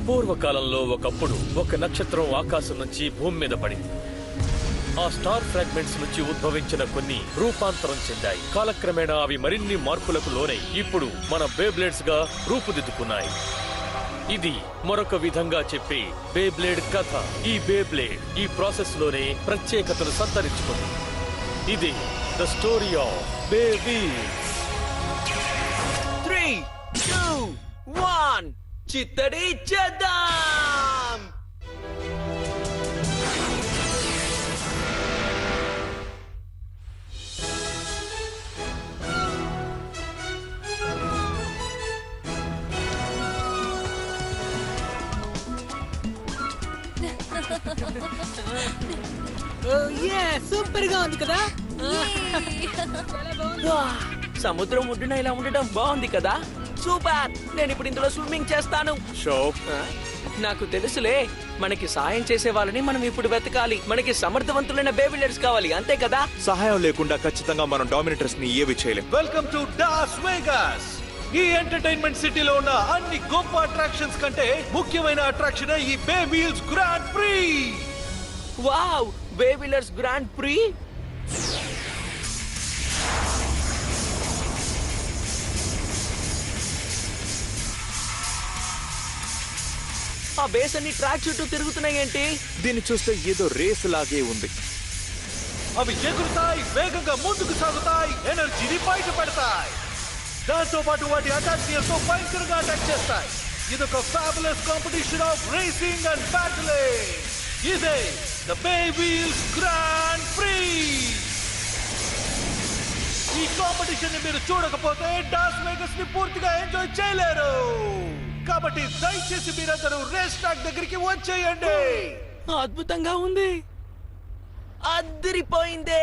పూర్వకాలంలో ఒకప్పుడు ఒక నక్షత్రం ఆకాశం నుంచి భూమి మీద పడింది. ఆ స్టార్ ఫ్రాగ్మెంట్స్ నుంచి ఉద్భవించిన కొన్ని రూపాంతరం చెందాయి. కాలక్రమేణా అవి మరిన్ని మార్పులకు లోనై ఇప్పుడు మన బేబ్లేడ్స్ గా రూపుదిద్దుకున్నాయి. ఇది మరొక విధంగా చెప్పే బేబ్లేడ్ కథ. ఈ బేబ్లేడ్ ఈ ప్రాసెస్ లోనే ప్రత్యేకతను సంతరించుకుంది. ఇది the story of bay wheels. 3, 2, 1 చిత్తడి చేద్దాం. సూపర్ గా ఉంది కదా. సముద్రం ఒడ్డున ఇలా ఉండడం బాగుంది కదా. సూపర్. నేను ఇప్పుడు ఇందులో స్విమ్మింగ్ చేస్తాను. నాకు తెలుసులే, మనకి సాయం చేసే వాళ్ళని మనం ఇప్పుడు వెతకాలి. మనకి సమర్థవంతులైన బేబిలర్స్ కావాలి, అంతే కదా. సహాయం లేకుండా ఖచ్చితంగా మనం డామినేటర్స్ ని ఏవి చేయలేం. Welcome to Las Vegas. ఈ ఎంటర్టైన్మెంట్ సిటీలో ఉన్న అన్ని గొప్ప అట్రాక్షన్స్ కంటే ముఖ్యమైన అట్రాక్షన్ ఈ bey wheels grand prix. Wow, బేబిలర్స్ గ్రాండ్ ప్రీ. ఆ బేస్ అన్ని ట్రాక్ చుట్టూ తిరుగుతున్నాయి ఏంటి? దీన్ని చూస్తే ఏదో రేస్ లాగే ఉంది. అవి ఎగురుతాయి, వేగంగా ముందుకు సాగుతాయి, ఎనర్జీని బయట పెడతాయి. దాంతో పాటు వాటి అటాక్స్ తో భయంకరంగా అటాక్ చేస్తాయి. ఇదొక fabulous competition of racing and battling. ఇదే the bey wheels grand prix. ఈ కాంపిటీషన్ ని మీరు చూడకపోతే డాస్ వేగస్ ని పూర్తిగా ఎంజాయ్ చేయలేరు. కాబట్టి దయచేసి మీరందరూ రేస్ ట్రాక్ దగ్గరికి వచ్చేయండి. అద్భుతంగా ఉంది, అద్దరిపోయింది.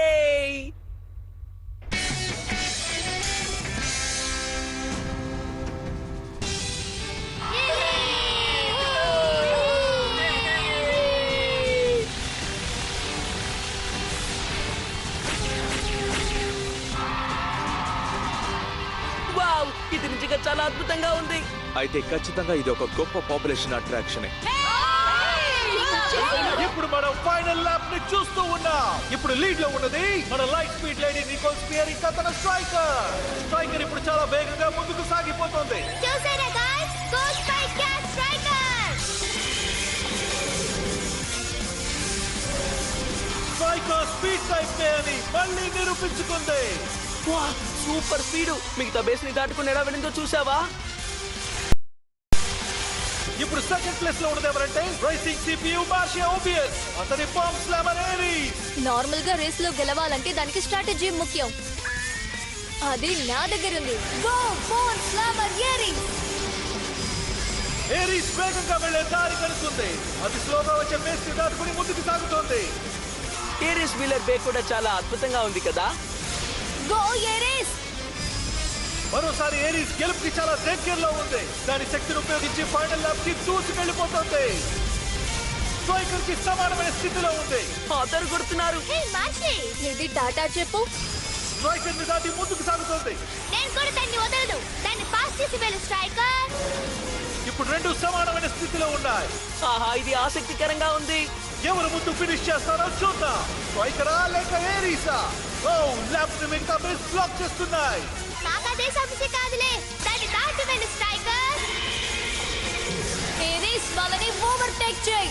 వావ్, ఇది నిజంగా చాలా అద్భుతంగా ఉంది. అయితే ఖచ్చితంగా ఇది ఒక గొప్ప పాపులేషన్ అట్రాక్షన్. ఇప్పుడు మనం ఫైనల్ ల్యాప్ ని చూస్తూ ఉన్నాం. ఇప్పుడు లీడ్ లో ఉన్నది మన light speed lady Nicole Spear, ఇంకా తన స్ట్రైకర్ ఇప్పుడు చాలా వేగంగా ముందుకు సాగిపోతుంది. చూసారా guys, go striker striker speed type అని మళ్ళీ నిరూపించుకుంది. వా, సూపర్ స్పీడ్. మిగతా బేస్ ని దాటుకుని ఎలా వెళ్ళిందో చూసావా? ఇప్పుడు సెకండ్ ప్లేస్ లో ఉన్నది ఎవరంటే రైసింగ్ సిపియు మార్షియా ఓబియస్. అతని బాంబ్ స్లామర్ ఏరీస్. నార్మల్ గా రేస్ లో గెలవాలంటే దానికి స్ట్రాటజీ ముఖ్యం. అది నా దగ్గర ఉంది. Go bomb slammer Aries. Aries వేగంగా వెళ్లే దారి కనుక్కుంది. అది స్లోగా వచ్చే బేస్ ని దాటుకుని ముందుకు సాగుతోంది. ఏరీస్ వీలర్ బే కూడా చాలా అద్భుతంగా ఉంది కదా. Go Aries. మరోసారి ఏరీస్ గెలుపుకి చాలా దగ్గరలో ఉంది. దాని శక్తిని ఉపయోగించి ఫైనల్ ల్యాప్ కి దూసుకెళ్లిపోతుంది. స్ట్రైకర్ కి సమానమైన స్థితిలో ఉంది. అతను కొడుతున్నారు. హే మార్చి, ఇది టాటా చెప్పు. స్ట్రైకర్ ని దాటి ముందుకు సాగుతోంది. నేను కూడా దాన్ని వదలదు. దాన్ని పాస్ చేసి వెళ్ళు స్ట్రైకర్. ఇప్పుడు రెండు సమానమైన స్థితిలో ఉన్నాయి. ఆహా, ఇది ఆసక్తికరంగా ఉంది. ఎవరు ముందు ఫినిష్ చేస్తారో చూద్దాం. స్ట్రైకరా లేక ఏరీసా? ఓ, ల్యాప్ ని మిగతా బేస్ బ్లాక్ చేస్తున్నాయి. నాకు అదే సమస్య కాదులే. దాన్ని దాటి వెళ్ళు స్ట్రైకర్. ఏరీస్ వాళ్ళని ఓవర్టేక్ చేయి.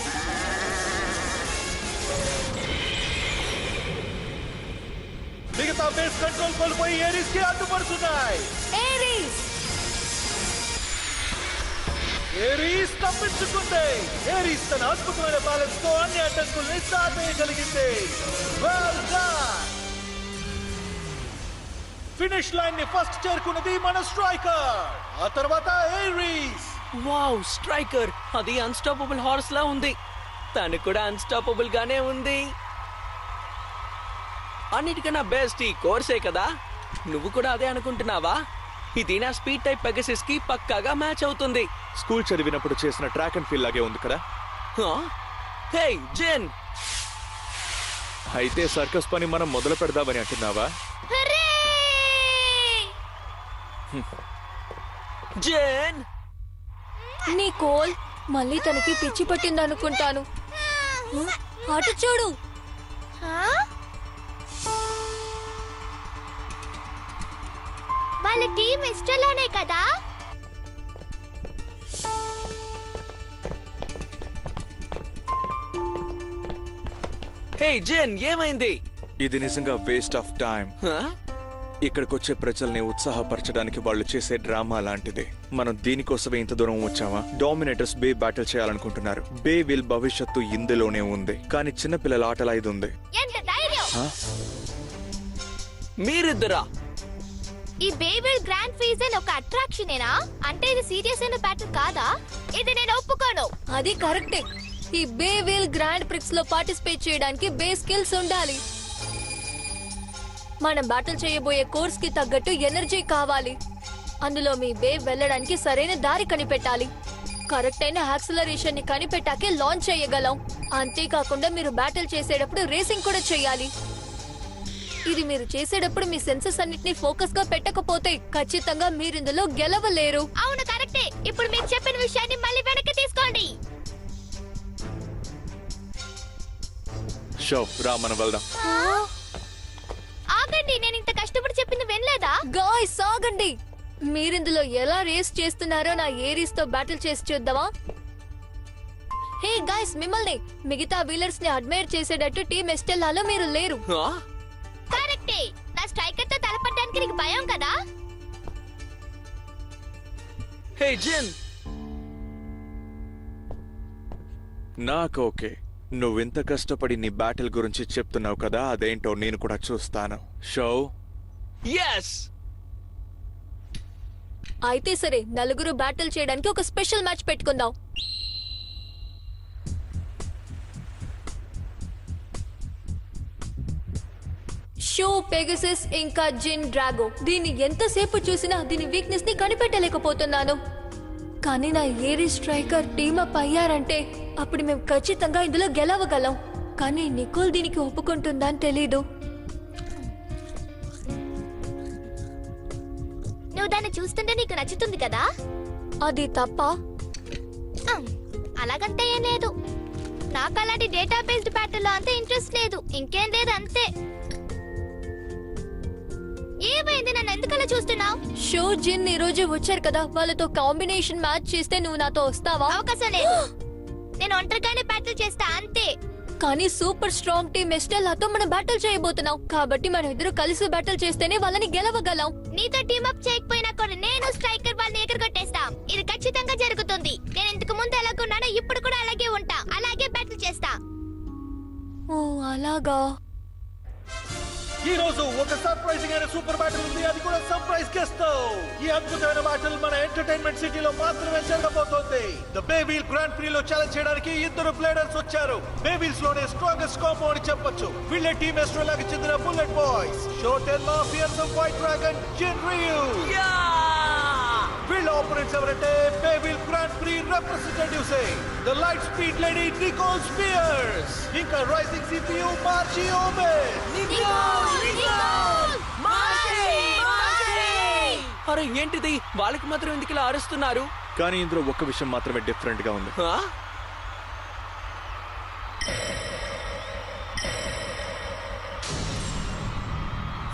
మిగతా బేస్ కంట్రోల్ కోల్పోయి ఏరీస్ కి అడ్డుపడుతున్నాయి. ఏరీస్ తప్పించుకుంది. ఏరీస్ తన అద్భుతమైన బ్యాలెన్స్ తో అన్ని అడ్డంకుల్ని సాధేయగలిగింది. Well done. ఫినిష్ లైన్ ని ఫస్ట్ చేరుకున్నది మన స్ట్రైకర్, ఆ తర్వాత ఏరీస్. వావ్, స్ట్రైకర్ అది అన్స్టాపబుల్ హార్స్ లా ఉంది. తను కూడా అన్స్టాపబుల్ గానే ఉంది. అన్నిటికన్నా బెస్ట్ ఈ కోర్సే కదా. నువ్వు కూడా అదే అనుకుంటున్నావా? ఇది నా స్పీడ్ టైప్ పెగసిస్ కి పక్కాగా మ్యాచ్ అవుతుంది. స్కూల్ చదివినప్పుడు చేసిన ట్రాక్ అండ్ ఫీల్డ్ లాగే ఉంది కదా. హే జెన్, అయితే సర్కస్ పని మనం మొదలు పెడదామని అంటున్నావా? జెన్, నికోల్, మళ్ళీ తనకి పిచ్చి పట్టింది అనుకుంటాను. అటు చూడు. వాళ్ళ టీం ఇష్టలోనే కదా. హే జెన్, ఏమైంది? ఇది నిజంగా వేస్ట్ ఆఫ్ టైం. ఇక్కడికొచ్చే ప్రజల్ని ఉత్సాహపరచడానికి వాళ్ళు చేసే డ్రామా లాంటిది. మనం దీనికోసమే ఇంత దూరం వచ్చామా? డామినేటర్స్ బే బ్యాటిల్ చేయాలనుకుంటున్నారు. బే విల్ భవిష్యత్తు ఇందులోనే ఉంది, కానీ చిన్నపిల్లల ఆటలా ఇది ఉంది. ఎంత ధైర్యం! మీరిద్దరా? ఈ బేబిల్ గ్రాండ్ ఫీజన్ ఒక అట్రాక్షనేనా? అంటే ఇది సీరియస్ అయిన బ్యాటిల్ కాదా? ఇది నేను ఒప్పుకోను. అది కరెక్టే. ఈ బే వీల్ గ్రాండ్ ప్రిక్స్ లో పార్టిసిపేట్ చేయడానికి బే స్కిల్స్ ఉండాలి. మనం బ్యాటిల్ చేయబోయే కోర్స్ కి తగ్గట్టు ఎనర్జీ కావాలి. అందులో మీ బే వెళ్ళడానికి సరైన దారి కనిపెట్టాలి. కరెక్ట్ అయిన యాక్సిలరేషన్ ని కనిపెట్టాకే లాంచ్ చేయగలం. అంతేకాకుండా మీరు బ్యాటిల్ చేసేటప్పుడు రేసింగ్ కూడా చేయాలి. ఇది మీరు చేసేటప్పుడు మీ సెన్సెస్ అన్నిటిని ఫోకస్ గా పెట్టకపోతే ఖచ్చితంగా మీరిందులో గెలవలేరు. అవును, కరెక్టే. ఇప్పుడు మీరు చెప్పిన విషయాన్ని మళ్ళీ వెనక్కి తీసుకోండి. షో రా, మనం వెళ్దాం. ఆగండి, నేను ఇంత కష్టపడి చెప్పింది వినలేదా? గాయ్స్ ఆగండి. మీరిందులో ఎలా రేస్ చేస్తున్నారో నా ఏరీస్ తో బ్యాటిల్ చేసి చూద్దామా? హే గాయ్స్, మిమ్మల్ని మిగతా వీలర్స్ ని అడ్మైర్ చేసేటట్టు టీమ్ ఎస్టెల్లాలో మీరు లేరు. కరెక్టే. నా స్ట్రైకర్ తో తలపడడానికి నీకు భయం కదా? హే జెన్, నాకు ఓకే. నువ్వింత కష్టపడి నీ బ్యాటిల్ గురించి చెప్తున్నావు కదా, అదేంటో నేను కూడా చూస్తాను. Show yes. అయితే సరే, నలుగురు బ్యాటిల్ చేయడానికి ఒక స్పెషల్ మ్యాచ్ పెట్టుకుందాం. షో పెగసస్ ఇంకా జిన్ డ్రాగో. దీన్ని ఎంతసేపు చూసినా దీని వీక్నెస్ ని కనిపెట్టలేకపోతున్నాను. కానీ నా ఏరీ స్ట్రైకర్ టీమప్ అయ్యారంటే అప్పుడు మేము ఖచ్చితంగా ఇందులో గెలవగలం. కానీ నికోల్ దీనికి ఒప్పుకుంటుందా అని తెలీదు. నువ్వు దాన్ని చూస్తుంటే నీకు నచ్చుతుంది కదా? అది తప్ప? అలాగంటే ఏం లేదు. నాకు అలాంటి డేటా బేస్డ్ బ్యాటిల్ లో అంత ఇంట్రెస్ట్ లేదు. ఇంకేం లేదు, అంతే. ఏమైంది? నన్ను ఎందుకలా చూస్తున్నావు? షో జిన్ ఈ రోజు వచ్చారు కదా, వాళ్ళతో కాంబినేషన్ మ్యాచ్ చేస్తే నువ్వు నాతో వస్తావా? అవకాశం లేదు. నేను ఒంటరిగానే బ్యాటిల్ చేస్తా, అంతే. కానీ సూపర్ స్ట్రాంగ్ టీమ్ ఎస్టెల్లాతో మనం బ్యాటిల్ చేయబోతున్నాం. కాబట్టి మనం ఇద్దరు కలిసి బ్యాటిల్ చేస్తేనే వాళ్ళని గెలవగలం. నీతో టీమప్ చేయకపోయినా కూడా నేను స్ట్రైకర్ వాళ్ళని ఎగరగొట్టేస్తాం. ఇది ఖచ్చితంగా జరుగుతుంది. నేను ఇంతకు ముందు ఎలాగున్నానో ఇప్పుడు కూడా అలాగే ఉంటా. అలాగే బ్యాటిల్ చేస్తా. ఓ అలాగా. ఈ రోజు ఒక సర్ప్రైజింగ్ అయిన సూపర్ బ్యాటిల్ ఉంది. అది కూడా సర్ప్రైజ్ గెస్ట్ తో. ఈ అద్భుతమైన బ్యాటిల్ మన ఎంటర్టైన్మెంట్ సిటీలో మాత్రమే జరగబోతోంది. ద బేవిల్ గ్రాండ్ ప్రీ లో ఛాలెంజ్ చేయడానికి ఇద్దరు ప్లేయర్స్ వచ్చారు. బేవిల్స్ లోనే స్ట్రాంగెస్ట్ కాంబో అని చెప్పొచ్చు. వీళ్ళ టీమ్ ఎస్ట్రోలాకి చెందిన బుల్లెట్ బాయ్స్, షోటెల్ మాఫియన్స్ of white dragon, Jin Ryu. వీళ్ళ ఆపోనెంట్స్ ఎవరంటే బేవిల్ grand prix representatives, the light speed lady Nicole Spears, ఇంకా రైజింగ్ సిపియు మార్చి ఓమెన్. అరే ఏంటిది? వాళ్ళకి మాత్రం ఎందుకు ఇలా అరుస్తున్నారు? కానీ ఇందులో ఒక్క విషయం మాత్రమే డిఫరెంట్ గా ఉంది.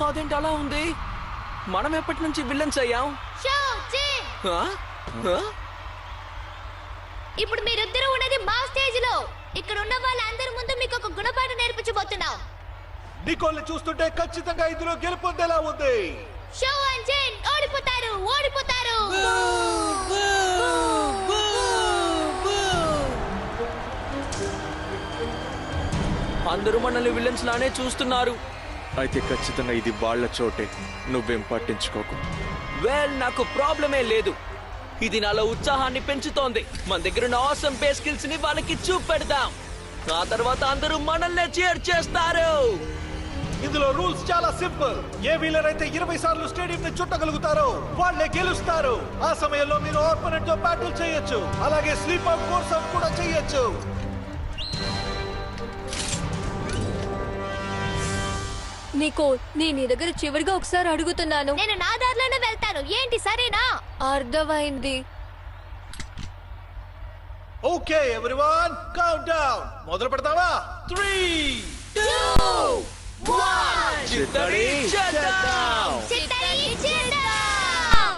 అదేంటి అలా ఉంది? మనం ఎప్పటి నుంచి విల్లన్స్ అయ్యాం? షో జిన్, ఇప్పుడు మీరిద్దరూ ఉన్నది మా స్టేజ్ లో. ఇక్కడ ఉన్న వాళ్ళందరి ముందు మీకు ఒక గుణపాఠం నేర్పించబోతున్నాం. నికోల్ని చూస్తుంటే ఖచ్చితంగా ఇందులో గెలుపొందేలా ఉంది. షో అండ్ జిన్ ఓడిపోతారు, ఓడిపోతారు. అందరూ మనల్ని విలన్స్ లానే చూస్తున్నారు. అయితే ఖచ్చితంగా ఇది వాళ్ళ చోటే. నువ్వేం పట్టించుకోకు. వెల్, నాకు ప్రాబ్లమే లేదు. ఇది నాలో ఉత్సాహాన్ని పెంచుతోంది. మన దగ్గర ఉన్న ఆసమ్ బే స్కిల్స్ ని వాళ్ళకి చూపెడదాం. ఆ తర్వాత అందరూ మనల్ని చీర్ చేస్తారు. ఇందులో రూల్స్ చాలా సింపుల్. ఏ వీలర్ అయితే 20 సార్లు స్టేడియం ని చుట్టగలుగుతారో వాళ్ళే గెలుస్తారు. ఆ సమయంలో మీరు ఆపోనెంట్ తో బ్యాటిల్ చేయొచ్చు. అలాగే స్లీప్ అవుట్, కోర్స్ అవుట్ కూడా చేయొచ్చు. నీకో నేను నీ దగ్గర చివరిగా ఒకసారి అడుగుతున్నాను. నేను నా దారిలోనే వెళ్తాను. ఏంటి, సరేనా? అర్థమైంది. ఓకే ఎవ్రీవన్ కౌంట్ డౌన్ మొదలు పెడతావా 3 చిత్తడి చేద్దాం. చిత్తడి చేద్దాం.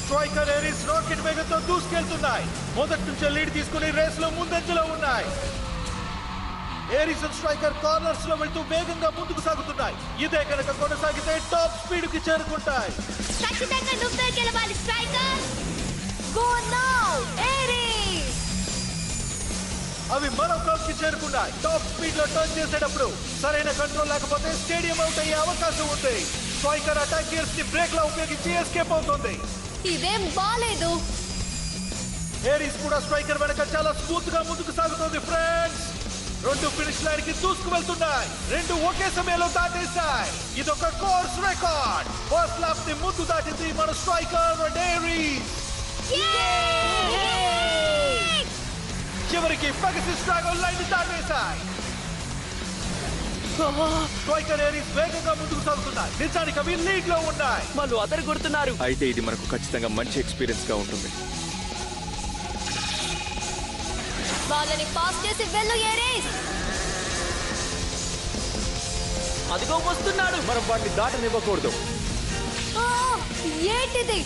స్ట్రైకర్ ఏరిస్ రాకెట్ వేగంతో దూసుకెళ్తున్నాయి. మొదటి నుంచి లీడ్ తీసుకుని రేస్ లో ముందంజలో ఉన్నాయి. ఏరిస్ స్ట్రైకర్ కార్నర్స్ లో వెళ్తూ వేగంగా ముందుకు సాగుతున్నాయి. ఇదే కనుక కొనసాగితే టాప్ స్పీడ్ కి చేరుకుంటాయి. ఖచ్చితంగా నువ్వే గెలవాలి స్ట్రైకర్. Go now Aries. అవి మరో కప్ కి చేరుకున్నాయి. టాప్ స్పీడ్ లో టర్న్ చేసేటప్పుడు సరైన కంట్రోల్ లేకపోతే స్టేడియం అవుట్ అయ్యే అవకాశం ఉంది. స్ట్రైకర్ అటాక్ గేర్స్ ని బ్రేక్ లా ఉపయోగించి ఎస్కేప్ అవుతుంది. ఇదేం బాలేదు. ఏరిస్ కూడా స్ట్రైకర్ వెనక చాలా స్మూత్ గా ముందుకు సాగుతోంది ఫ్రెండ్స్. రెండు ఫినిష్ లైన్ కి దూసుకు వెళ్తున్నాయి. రెండు ఒకే సమయంలో దాటేశాయి. ఇదొక కోర్స్ రికార్డ్. ఫస్ట్ లాప్ ని ముందు దాటింది మన స్ట్రైకర్ ఏరిస్. చివరికి పెగసిస్ డ్రాగన్ లైన్ ని దాటేశాయి. స్ట్రైకర్ ఏరిస్ వేగంగా ముందుకు సాగుతున్నాయి. నిజానికి అవి లీడ్ లో ఉన్నాయి. వాళ్ళు అదరగొడుతున్నారు. అయితే ఇది మనకు ఖచ్చితంగా మంచి ఎక్స్పీరియన్స్ గా ఉంటుంది. వాళ్ళని పాస్ చేసి వెళ్ళు ఏరీస్. అదిగో వస్తున్నాడు. మనం వాటిని దాటనివ్వకూడదు. ఆ, ఏంటిది?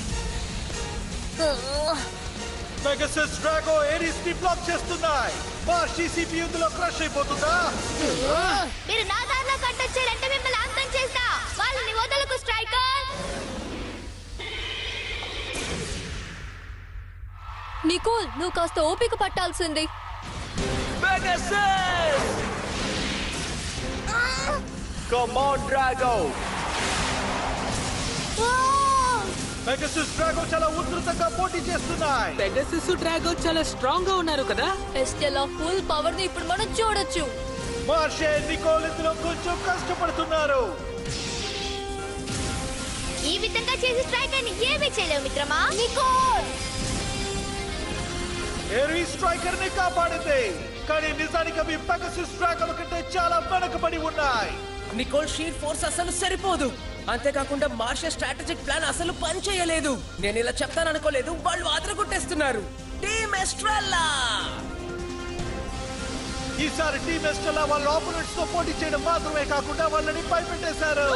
పెగసిస్ డ్రాగో ఏరిస్ ని బ్లాక్ చేస్తున్నాయి. మార్షీ సిపియు ఇందులో క్రష్ అయిపోతుందా? మీరు నా దారిలో కట్టొచ్చారంటే మిమ్మల్ని అంతం చేస్తా. వాళ్ళని వదలకు స్ట్రైకర్. నికోల్, నువ్వు కాస్త ఓపిక పట్టాల్సింది. Pegasus! Come on Drago. Pegasus Drago చాలా ఉధృతంగా పోటీ చేస్తున్నాయి. పెగసిస్ డ్రాగో చాలా స్ట్రాంగ్ గా ఉన్నారు కదా. ఎస్టెలా ఫుల్ పవర్ ని ఇప్పుడు మనం చూడొచ్చు. మార్షే నికోల్ ఇందులో కొంచెం కష్టపడుతున్నారు. ఈ విధంగా చేసి స్ట్రైకర్ ని ఏమీ చేయలేవు మిత్రమా. నికోల్, ఏరిస్ స్ట్రైకర్ ని కాపాడింది. కానీ నిజానికి అవి పెగసిస్ డ్రాగన్ కంటే చాలా వెనకబడి ఉన్నాయి. నికోల్ షీర్ ఫోర్స్ అసలు సరిపోదు. అంతేకాకుండా మార్షల్ స్ట్రాటజిక్ ప్లాన్ అసలు పని చేయలేదు. నేను ఇలా చెప్తాననుకోలేదు. వాళ్ళు అదరగొట్టేస్తున్నారు. టీమ్ ఎస్ట్రెల్లా. ఈసారి టీమ్ ఎస్టెల్లా వాళ్ళ ఆపోనెంట్స్ తో పోటీ చేయడం మాత్రమే కాకుండా వాళ్ళని భయపెట్టేశారు.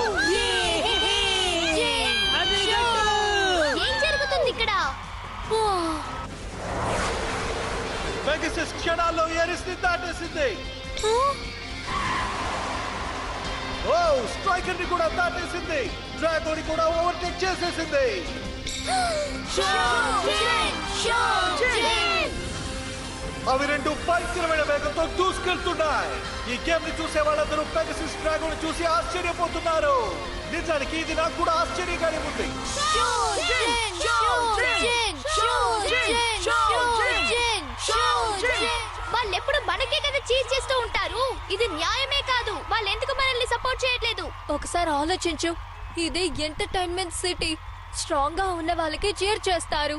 ఏం జరుగుతుంది ఇక్కడ? పెగసిస్ క్షణాల్లో ఏరిస్ ని దాటేసింది. ఓ స్ట్రైకర్ ని కూడా దాటేసింది. డ్రాగో ని కూడా ఓవర్టేక్ చేసేసింది. అవి రెండు భయంకరమైన వేగంతో దూసుకెళ్తున్నాయి. ఈ గేమ్ ని చూసే వాళ్ళందరూ పెగసిస్ డ్రాగో ని చూసి ఆశ్చర్యపోతున్నారు. నిజానికి ఇది నాకు కూడా ఆశ్చర్యంగానే ఉంది. వాళ్ళు ఎప్పుడు మనకే కదా చీజ్ చేస్తూ ఉంటారు. ఇది న్యాయమే కాదు. వాళ్ళు ఎందుకు మనల్ని సపోర్ట్ చేయట్లేదు? ఒకసారి ఆలోచించు. ఇది ఎంటర్టైన్మెంట్ సిటీ. స్ట్రాంగ్ గా ఉన్న వాళ్ళకి చీర్ చేస్తారు.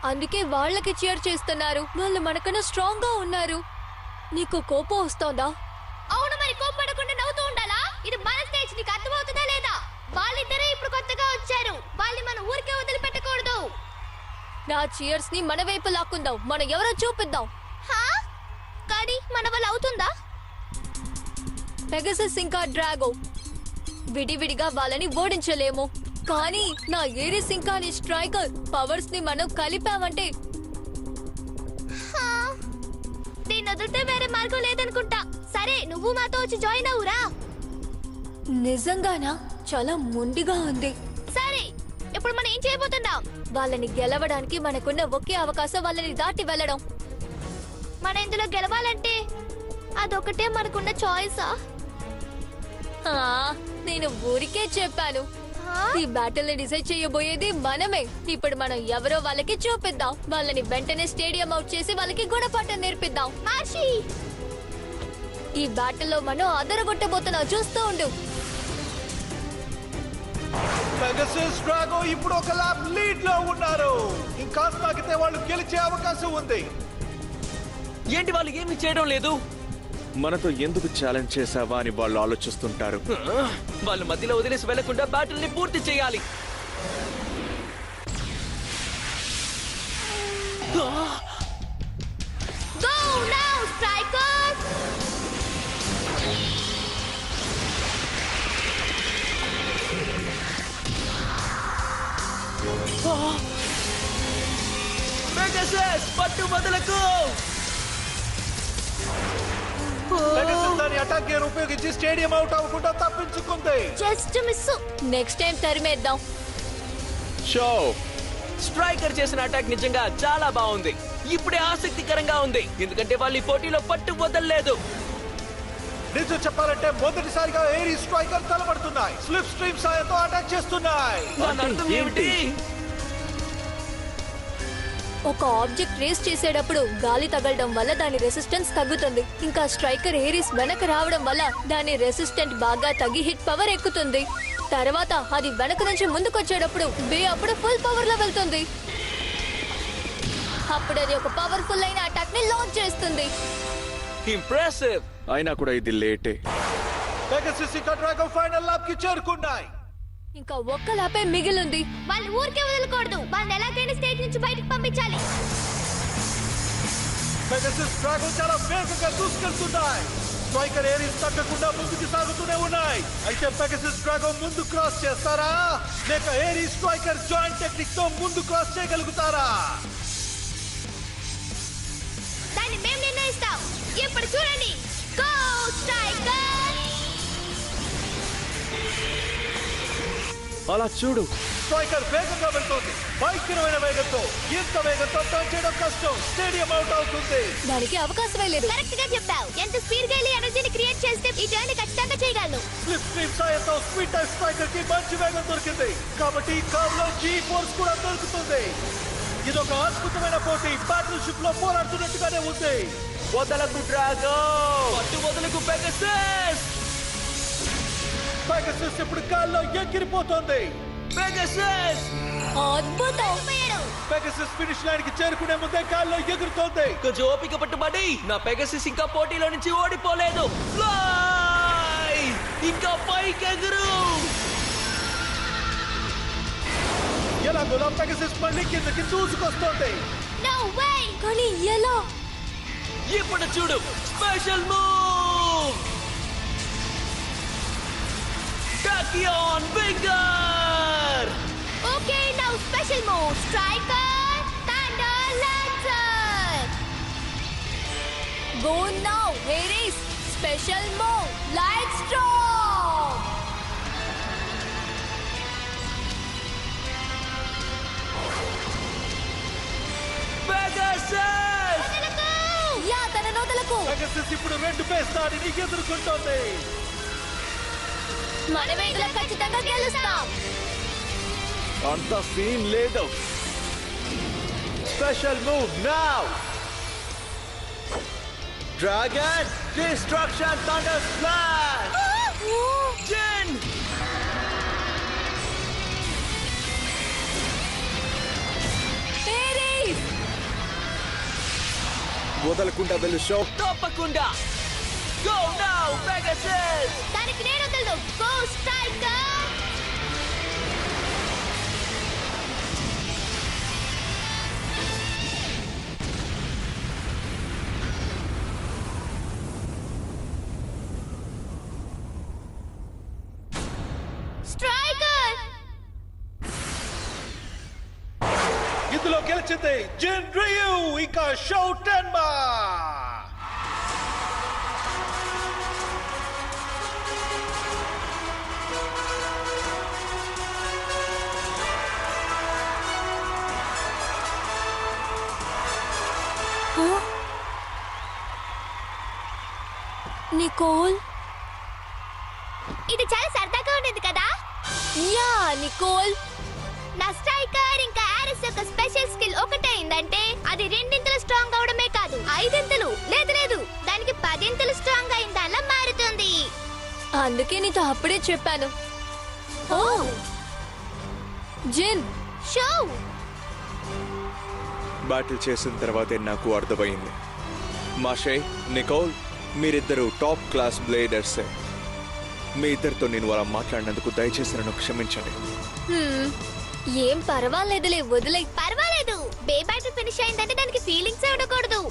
అందుకే వాళ్ళకి చీర్ చేస్తున్నారు. వాళ్ళు మనకన్నా స్ట్రాంగ్ గా ఉన్నారు. నీకు కోపం వస్తోందా? అవును, మరి కోప్పడకుండా నవ్వుతూ ఉండాలా? ఇది మన స్టేజ్, నీకు అర్థమవుతుందా లేదా? వాళ్ళిద్దరే ఇప్పుడు కొత్తగా వచ్చారు. వాళ్ళని మన ఊరికే వదిలిపెట్టకూడదు. నా చీర్స్ ని మన వైపు లాక్కుందాం. మనం ఎవరో చూపిద్దాం. హా? కానీ మన వల్ల అవుతుందా? పెగసస్ ఇంకా డ్రాగో విడివిడిగా వాళ్ళని ఓడించలేము. కానీ నా ఏరిస్ ఇంకా నీ స్ట్రైకర్ పవర్స్ ని మనం కలిపామంటే హా? దీన్ని వదిలితే వేరే మార్గం లేదనుకుంటా. సరే, నువ్వు మాతో వచ్చి జాయిన్ అవురా. నిజంగానా? చాలా మొండిగా ఉంది. సరే, ఇప్పుడు మనం ఏం చేయబోతున్నాం? వాళ్ళని గెలవడానికి మనకున్న ఒకే అవకాశం వాళ్ళని దాటి వెళ్ళడం. మన ఇందులో గెలవాలంటే అదొకటే మనకున్న చాయిసా? ఆ, నేను ఊరికే చెప్పాను. హా? ఈ బ్యాటిల్ ని డిసైడ్ చేయబోయేది మనమే. ఇప్పుడు మనం ఎవరో వాళ్ళకి చూపిద్దాం. వాళ్ళని వెంటనే స్టేడియం అవుట్ చేసి వాళ్ళకి గుణపాఠం నేర్పిద్దాం. మార్షి, ఈ బ్యాటిల్ లో మనం అదరగొట్టబోతున్నాం. చూస్తూ ఉండు. పెగసిస్ డ్రాగో ఇప్పుడు ఒక ల్యాప్ లీడ్ లో ఉన్నారు. ఇంకా సాగితే వాళ్ళు గెలిచే అవకాశం ఉంది. ఏంటి వాళ్ళు ఏమి చేయడం లేదు? మనతో ఎందుకు ఛాలెంజ్ చేసావా అని వాళ్ళు ఆలోచిస్తుంటారు. వాళ్ళు మధ్యలో వదిలేసి వెళ్లకుండా బ్యాటిల్ ని పూర్తి చేయాలి. Go now, strikers! పెగాసస్ పట్టు వదలకు. పెగాసస్ దాని అటాక్ గేర్ ఉపయోగించి స్టేడియం అవుట్ అవ్వకుండా తప్పించుకుంది. Just miss. నెక్స్ట్ టైం తరిమేద్దాం. షో స్ట్రైకర్ చేసిన అటాక్ నిజంగా చాలా బాగుంది. ఇప్పుడే ఆసక్తికరంగా ఉంది ఎందుకంటే వాళ్ళు ఈ పోటీలో పట్టు వదలలేదు. నిజం చెప్పాలంటే మొదటిసారిగా ఎయిరీ స్ట్రైకర్ తలపడుతున్నాయి. స్లిప్ స్ట్రీమ్ సాయంతో అటాక్ చేస్తున్నాయి. దాని అర్థం ఏమిటి? ఒక ఆబ్జెక్ట్ రేస్ చేసేటప్పుడు గాలి తగలడం వల్ల దాని రెసిస్టెన్స్ తగ్గుతుంది. ఇంకా స్ట్రైకర్ ఏరీస్ వెనక రావడం వల్ల దాని రెసిస్టెంట్ బాగా తగ్గి హిట్ పవర్ ఎక్కుతుంది. తర్వాత అది వెనక నుంచి ముందుకు వచ్చేటప్పుడు బే అప్పుడు ఫుల్ పవర్ లో వెళ్తుంది. అప్పుడు అది ఒక పవర్ఫుల్ అయిన అటాక్ ని లాంచ్ చేస్తుంది. ఇంప్రెసివ్. అయినా కూడా ఇది లేటే. పెగాసస్ ఇంకా డ్రాగన్ ఫైనల్ ల్యాబ్ కి చేరుకున్నాయి. ఇంకా ఒక్క లాపే మిగిలింది. వాళ్ళు ఊరికే వదలకూడదు. వాళ్ళని ఎలాగైనా స్టేజ్ నుంచి బయటకు పంపించాలి. పెగాసస్ డ్రాగన్ చాలా వేగంగా దూసుకెళ్తున్నాయి. స్ట్రైకర్ ఏరీస్ తగ్గకుండా ముందుకు సాగుతూనే ఉన్నాయి. అయితే పెగాసస్ డ్రాగన్ ముందు క్రాస్ చేస్తారా లేక ఏరీస్ స్ట్రైకర్ జాయింట్ టెక్నిక్ తో ముందు క్రాస్ చేయగలుగుతారా? దాన్ని మేము నిర్ణయిస్తాం. ఇప్పుడు చూడండి. Go striker! అలా చూడు. స్ట్రైకర్ వేగంగా వెళ్తుంది. భయంకరమైన వేగంతో. ఇంత వేగంతో టర్న్ చేయడం కష్టం. స్టేడియం అవుట్ అవుతుంది. దానికి అవకాశమే లేదు. కరెక్ట్ గా చెప్పావు. ఎంత స్పీడ్ గా వెళ్ళి ఎనర్జీని క్రియేట్ చేస్తే ఈ టర్న్ ఖచ్చితంగా చేయగలను. స్లిప్ స్ట్రీమ్ సాయంతో స్పీడ్ టైప్ స్ట్రైకర్ కి మంచి వేగం దొరికింది కాబట్టి ఈ కార్ లో జీ ఫోర్స్ కూడా దొరుకుతుంది. ఇదొక అద్భుతమైన పోటీ. పార్ట్నర్షిప్ లో పోరాడుతున్నట్టుగానే ఉంది. వదలకు డ్రాగన్. పట్టు వదలకు పెగాసస్. పెగాసస్ ఇప్పుడు గాల్లో ఎగిరిపోతుంది. పెగాసస్. అద్భుతం. పెగాసస్ ఫినిష్ లైన్ కి చేరుకునే ముందే గాల్లో ఎగురుతోంది. కొంచెం ఓపిక పట్టుబడి. నా పెగాసస్ ఇంకా పోటీలో నుంచి ఓడిపోలేదు. ఫ్లై! ఇంకా పైకి ఎగురు. ఎలాగోలా పెగాసస్ మళ్ళీ కిందకి దూసుకొస్తోంది. No way! కానీ ఎలా? ఇప్పుడు చూడు. Special move. Tachyon winger. Okay, now special move. Striker thunder launcher. Go now, Aries. Special move, Light Storm. Pegasus. యా తన నోదలకు. పెగాసస్ ఇప్పుడు రెండు బేస్ దాడిని ఎదుర్కొంటోంది. మనమే ఇందులో ఖచ్చితంగా గెలుస్తాం. అంత సీన్ లేదు. Special move now. Dragon destruction thunder splash. జెన్. Aries. వదలకుండా వెళ్ళు షో. తప్పకుండా. Go now Pegasus. దానికి నేను వదలను. Go striker. స్ట్రైకర్! ఇందులో గెలిచింది జిన్ రియు ఇంకా షో టెన్మా. నికోల్. ఇది చాలా సరదాగా ఉండేది కదా. Yeah Nicole. నా స్ట్రైకర్ ఇంకా ఆరిస్ యొక్క స్పెషల్ స్కిల్ ఒకటే అయిందంటే అది రెండింతలు స్ట్రాంగ్ అవడమే కాదు, ఐదింతలు లేదు దానికి 10 స్ట్రాంగ్ అయిందలా మారుతుంది. అందుకే నీతో అప్పుడే చెప్పాను. ఓ జిన్. షో బ్యాటిల్ చేసిన తర్వాతే నాకు అర్థమైంది. మాషే, నికోల్, మీరిద్దరూ టాప్ క్లాస్ బ్లేడర్సే. మీ ఇద్దరితో నేను అలా మాట్లాడినందుకు దయచేసి నన్ను క్షమించండి. ఏం పర్వాలేదులే, వదిలే. పర్వాలేదు, బే బ్యాటిల్ ఫినిష్ అయిందంటే దానికి ఫీలింగ్స్ ఉండకూడదు.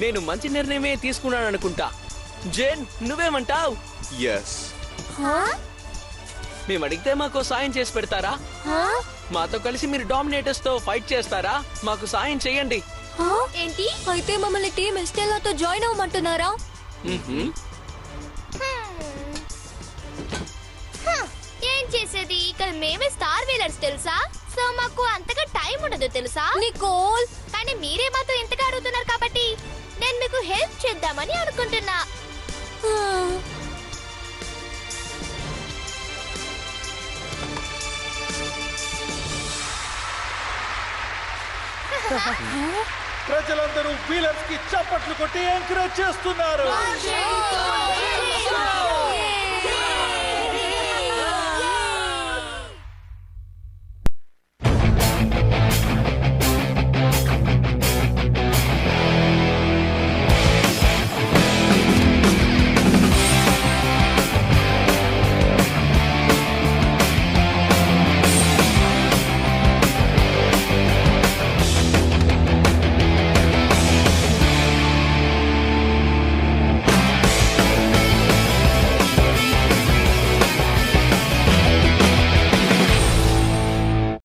నేను మంచి నిర్ణయమే తీసుకున్నాను అనుకుంటా. జేన్, నువ్వేమంటావ్? ఎస్, మేము అడిగితే మాకు సాయం చేసి పెడతారా? మాతో కలిసి మీరు డామినేటర్స్ తో ఫైట్ చేస్తారా? మాకు సాయం చేయండి. ఏంటి? అయితే మమ్మల్ని టీమ్ ఎస్టెల్లాతో జాయిన్ అవ్వమంటున్నారా? ఏం చేసేది, ఇక్కడ మేమే స్టార్ వీలర్స్ తెలుసా, సో మాకు అంతగా టైం ఉండదు తెలుసా. నికోల్, కానీ మీరే మాతో ఇంతగా అడుగుతున్నారు కాబట్టి నేను మీకు హెల్ప్ చేద్దామని అనుకుంటున్నా. ప్రజలందరూ వీలర్స్ కి చప్పట్లు కొట్టి ఎంకరేజ్ చేస్తున్నారు.